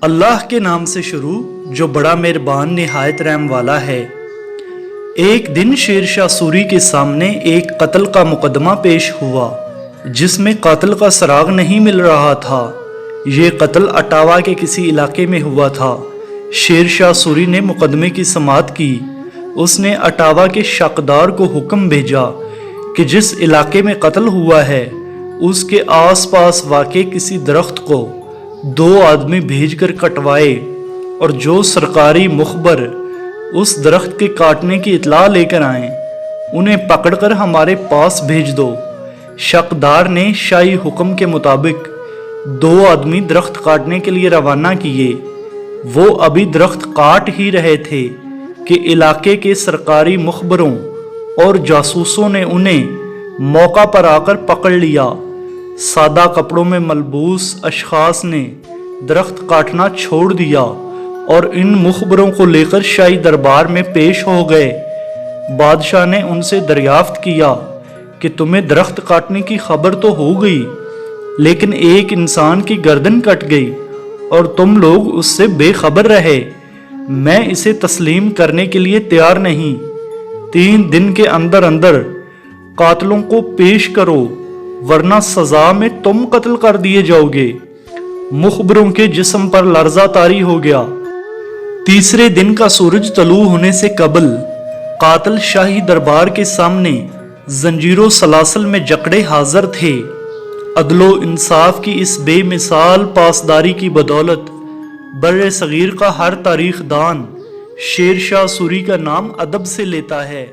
اللہ کے نام سے شروع جو بڑا مہربان نہایت رحم والا ہے۔ ایک دن شیر شاہ سوری کے سامنے ایک قتل کا مقدمہ پیش ہوا جس میں قاتل کا سراغ نہیں مل رہا تھا۔ یہ قتل اٹاوا کے کسی علاقے میں ہوا تھا۔ شیر شاہ سوری نے مقدمے کی سماعت کی۔ اس نے اٹاوا کے شاکدار کو حکم بھیجا کہ جس علاقے میں قتل ہوا ہے اس کے آس پاس واقع کسی درخت کو 2 آدمی بھیج کر کٹوائے، اور جو سرکاری مخبر اس درخت کے کاٹنے کی اطلاع لے کر آئیں انہیں پکڑ کر ہمارے پاس بھیج دو۔ شاکدار نے شاہی حکم کے مطابق 2 آدمی درخت کاٹنے کے لیے روانہ کیے۔ وہ ابھی درخت کاٹ ہی رہے تھے کہ علاقے کے سرکاری مخبروں اور جاسوسوں نے انہیں موقع پر آ کر پکڑ لیا۔ سادہ کپڑوں میں ملبوس اشخاص نے درخت کاٹنا چھوڑ دیا اور ان مخبروں کو لے کر شاہی دربار میں پیش ہو گئے۔ بادشاہ نے ان سے دریافت کیا کہ تمہیں درخت کاٹنے کی خبر تو ہو گئی، لیکن ایک انسان کی گردن کٹ گئی اور تم لوگ اس سے بے خبر رہے۔ میں اسے تسلیم کرنے کے لیے تیار نہیں۔ 3 دن کے اندر اندر قاتلوں کو پیش کرو ورنہ سزا میں تم قتل کر دیے جاؤ گے۔ مخبروں کے جسم پر لرزہ طاری ہو گیا۔ تیسرے دن کا سورج طلوع ہونے سے قبل قاتل شاہی دربار کے سامنے زنجیر و سلاسل میں جکڑے حاضر تھے۔ عدل و انصاف کی اس بے مثال پاسداری کی بدولت بر صغیر کا ہر تاریخ دان شیر شاہ سوری کا نام ادب سے لیتا ہے۔